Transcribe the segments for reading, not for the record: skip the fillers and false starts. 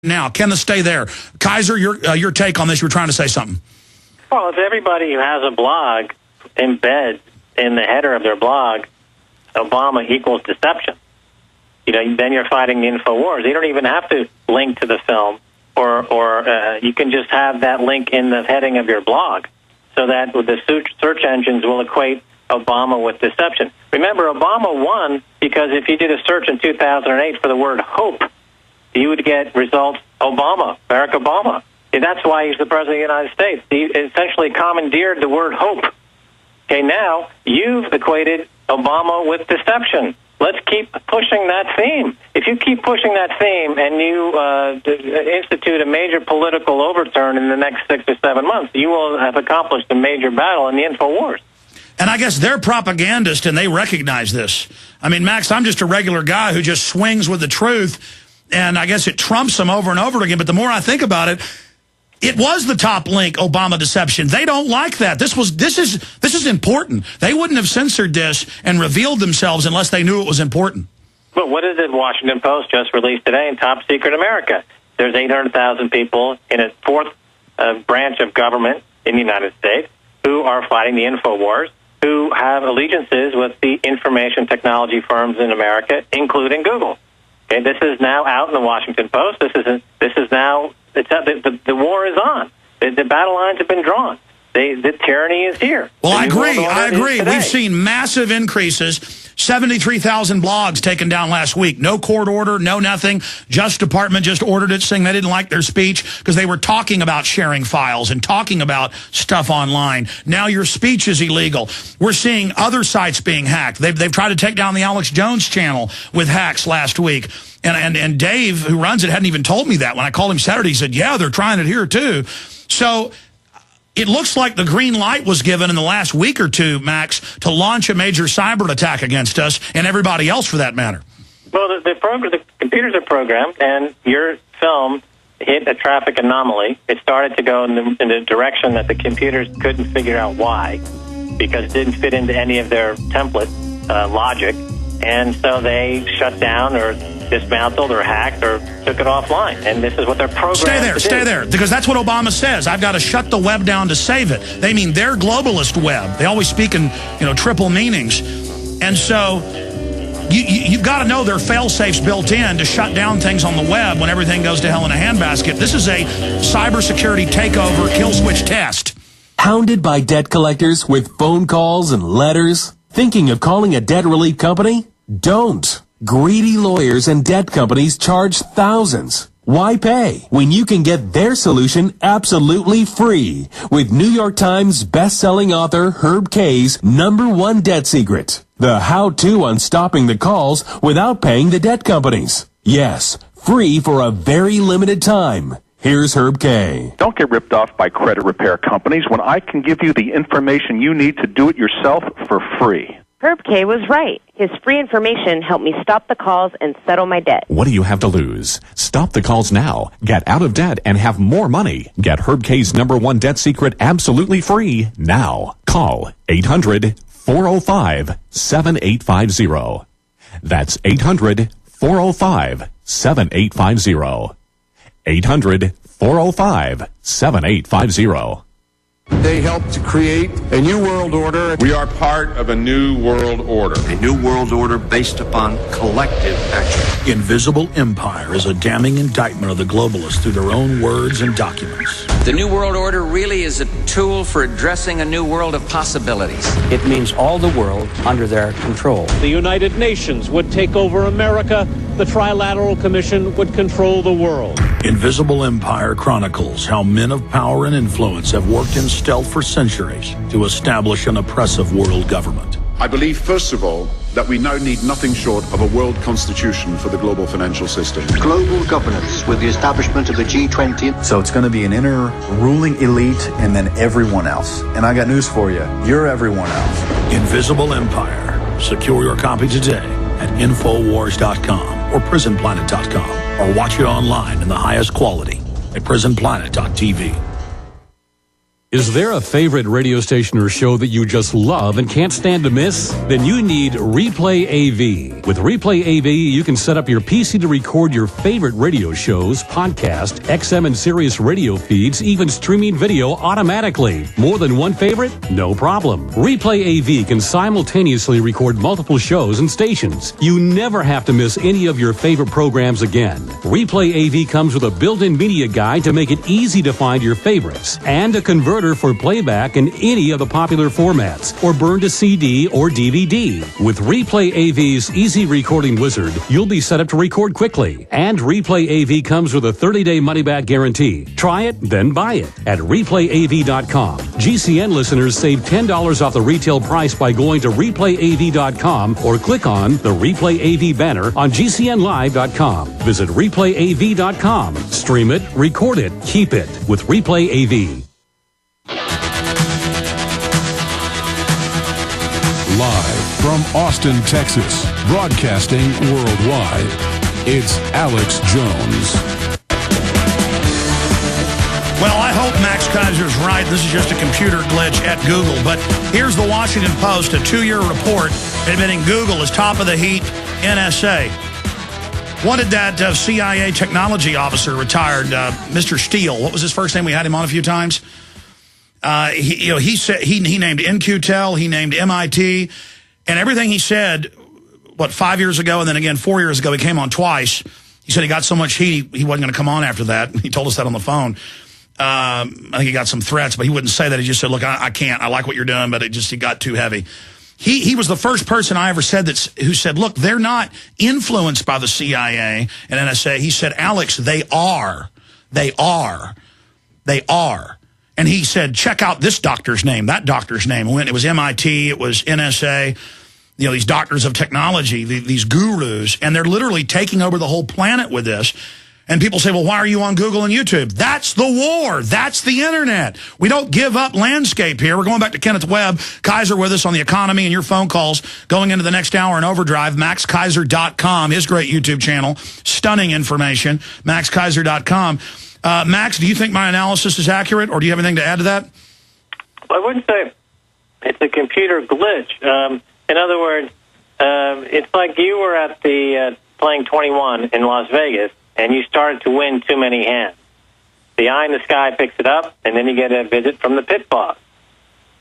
now. Can this stay there? Keiser, your take on this. You were trying to say something. Well, if everybody who has a blog embeds in the header of their blog, Obama equals deception, then you're fighting the InfoWars. You don't even have to link to the film, or you can just have that link in the heading of your blog, so that the search engines will equate Obama with deception. Remember, Obama won because if you did a search in 2008 for the word hope, you would get results Obama, Barack Obama. And that's why he's the President of the United States. He essentially commandeered the word hope. Okay, now you've equated Obama with deception. Let's keep pushing that theme. If you keep pushing that theme and you institute a major political overturn in the next 6 or 7 months, you will have accomplished a major battle in the InfoWars. And I guess they're propagandists, and they recognize this. I mean, Max, I'm just a regular guy who just swings with the truth. And I guess it trumps them over and over again. But the more I think about it, it was the top link, Obama deception. They don't like that. This is important. They wouldn't have censored this and revealed themselves unless they knew it was important. But what is it Washington Post just released today in Top Secret America? There's 800,000 people in a fourth branch of government in the United States who are fighting the InfoWars, who have allegiances with the information technology firms in America, including Google. Okay, this is now out in the Washington Post. The war is on. The battle lines have been drawn. The tyranny is here. Well, I agree. We've seen massive increases. 73,000 blogs taken down last week. No court order, no nothing. Justice Department just ordered it, saying they didn't like their speech because they were talking about sharing files and talking about stuff online. Now your speech is illegal. We're seeing other sites being hacked. They've tried to take down the Alex Jones channel with hacks last week. And Dave, who runs it, hadn't even told me that. When I called him Saturday, he said, yeah, they're trying it here too. So it looks like the green light was given in the last week or two, Max, to launch a major cyber attack against us and everybody else for that matter. Well, the computers are programmed, and your film hit a traffic anomaly. It started to go in the direction that the computers couldn't figure out why, because it didn't fit into any of their template logic. And so they shut down or dismantled or hacked or took it offline. And this is what they're programmed to do. Stay there, because that's what Obama says. I've got to shut the web down to save it. They mean their globalist web. They always speak in triple meanings. And so you've got to know there are fail-safes built in to shut down things on the web when everything goes to hell in a handbasket. This is a cybersecurity takeover kill switch test. Hounded by debt collectors with phone calls and letters? Thinking of calling a debt relief company? Don't. Greedy lawyers and debt companies charge thousands. Why pay when you can get their solution absolutely free with New York Times best-selling author Herb K's #1 debt secret, the how-to on stopping the calls without paying the debt companies. Yes, free for a very limited time. Here's Herb K. Don't get ripped off by credit repair companies when I can give you the information you need to do it yourself for free. Herb K was right. His free information helped me stop the calls and settle my debt. What do you have to lose? Stop the calls now. Get out of debt and have more money. Get Herb K's #1 debt secret absolutely free now. Call 800-405-7850. That's 800-405-7850. 800-405-7850. They helped to create a new world order. We are part of a new world order. A new world order based upon collective action. Invisible Empire is a damning indictment of the globalists through their own words and documents. The new world order really is a tool for addressing a new world of possibilities. It means all the world under their control. The United Nations would take over America. The Trilateral Commission would control the world. Invisible Empire chronicles how men of power and influence have worked in stealth for centuries to establish an oppressive world government. I believe, first of all, that we now need nothing short of a world constitution for the global financial system. Global governance with the establishment of the G20. So it's going to be an inner ruling elite and then everyone else. And I got news for you. You're everyone else. Invisible Empire. Secure your copy today at Infowars.com or PrisonPlanet.com, or watch it online in the highest quality at PrisonPlanet.tv. Is there a favorite radio station or show that you just love and can't stand to miss? Then you need Replay AV. With Replay AV, you can set up your PC to record your favorite radio shows, podcast, XM and Sirius radio feeds, even streaming video automatically. More than one favorite? No problem. Replay AV can simultaneously record multiple shows and stations. You never have to miss any of your favorite programs again. Replay AV comes with a built-in media guide to make it easy to find your favorites and a converter for playback in any of the popular formats or burn to CD or DVD. With Replay AV's easy recording wizard, you'll be set up to record quickly. And Replay AV comes with a 30-day money-back guarantee. Try it, then buy it at replayav.com. GCN listeners save $10 off the retail price by going to replayav.com or click on the Replay AV banner on GCNlive.com. Visit replayav.com. Stream it, record it, keep it with Replay AV. Live from Austin, Texas, broadcasting worldwide, it's Alex Jones. Well, I hope Max Keiser's right. This is just a computer glitch at Google. But here's the Washington Post, a 2-year report admitting Google is top of the heap NSA. What did that CIA technology officer retired, Mr. Steele? What was his first name? We had him on a few times. He said he named NQTel, he named MIT, and everything he said, 5 years ago, and then again 4 years ago, he came on twice. He said he got so much heat, he wasn't going to come on after that. He told us that on the phone. I think he got some threats, but he wouldn't say that. He just said, look, I can't. I like what you're doing, but it got too heavy. He was the first person I ever said who said, look, they're not influenced by the CIA and NSA. He said, Alex, they are. They are. They are. And he said, check out this doctor's name, that doctor's name. It was MIT, it was NSA, these doctors of technology, these gurus, and they're literally taking over the whole planet with this. And people say, well, why are you on Google and YouTube? That's the war. That's the internet. We don't give up landscape here. We're going back to Kenneth Webb. Keiser with us on the economy and your phone calls going into the next hour in overdrive. MaxKeiser.com, his great YouTube channel. Stunning information. MaxKeiser.com. Max, do you think my analysis is accurate, or do you have anything to add to that? Well, I wouldn't say it's a computer glitch. In other words, it's like you were at the playing 21 in Las Vegas, and you started to win too many hands. The eye in the sky picks it up, and then you get a visit from the pit boss.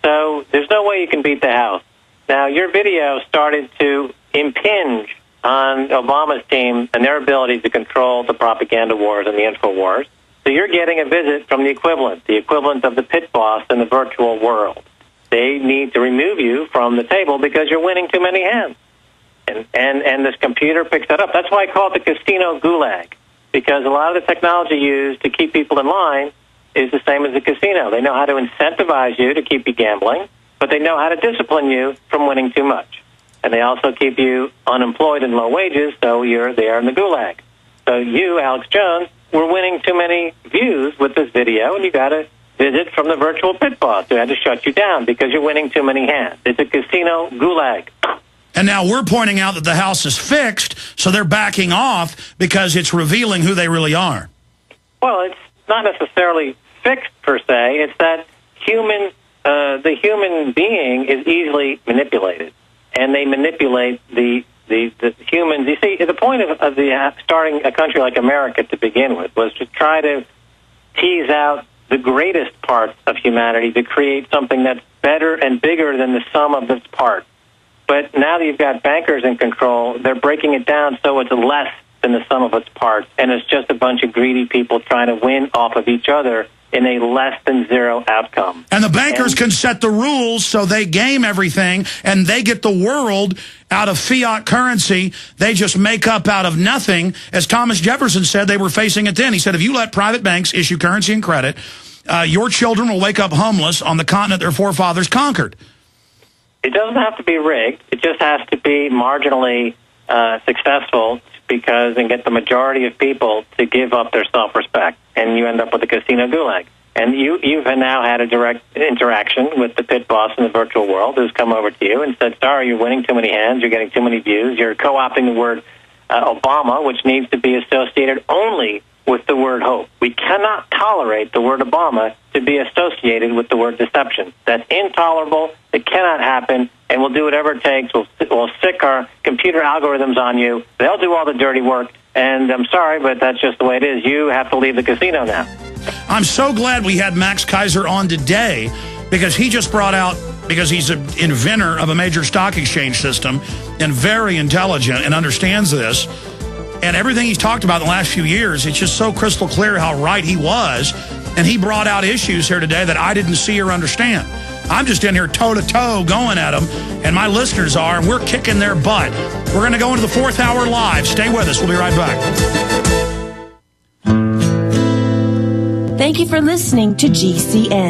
So there's no way you can beat the house. Now, your video started to impinge on Obama's team and their ability to control the propaganda wars and the info wars. So you're getting a visit from the equivalent of the pit boss in the virtual world. They need to remove you from the table because you're winning too many hands. And this computer picks that up. That's why I call it the casino gulag, because a lot of the technology used to keep people in line is the same as the casino. They know how to incentivize you to keep you gambling, but they know how to discipline you from winning too much. And they also keep you unemployed and low wages, so you're there in the gulag. So you, Alex Jones, were winning too many views with this video, and you got a visit from the virtual pit boss who had to shut you down because you're winning too many hands. It's a casino gulag. And now we're pointing out that the house is fixed, so they're backing off because it's revealing who they really are. Well, it's not necessarily fixed per se. It's that the human being is easily manipulated, and they manipulate the humans. You see, the point of starting a country like America to begin with was to try to tease out the greatest parts of humanity to create something that's better and bigger than the sum of its parts. But now that you've got bankers in control, they're breaking it down so it's less than the sum of its parts, and it's just a bunch of greedy people trying to win off of each other in a less than zero outcome. And the bankers can set the rules so they game everything, and they get the world out of fiat currency. They just make up out of nothing. As Thomas Jefferson said, they were facing it then. He said, if you let private banks issue currency and credit, your children will wake up homeless on the continent their forefathers conquered. It doesn't have to be rigged. It just has to be marginally successful and get the majority of people to give up their self-respect, and you end up with a casino gulag. And you've now had a direct interaction with the pit boss in the virtual world who's come over to you and said, sorry, you're winning too many hands, you're getting too many views, you're co-opting the word Obama, which needs to be associated only with the word hope. We cannot tolerate the word Obama to be associated with the word deception. That's intolerable. It cannot happen, and we'll do whatever it takes. We'll stick our computer algorithms on you. They'll do all the dirty work, and I'm sorry, but that's just the way it is. You have to leave the casino now. I'm so glad we had Max Keiser on today, because he just brought out, because he's an inventor of a major stock exchange system and very intelligent and understands this. And everything he's talked about in the last few years, it's just so crystal clear how right he was. And he brought out issues here today that I didn't see or understand. I'm just in here toe-to-toe going at them, and my listeners are, and we're kicking their butt. We're going to go into the 4th hour live. Stay with us. We'll be right back. Thank you for listening to GCN.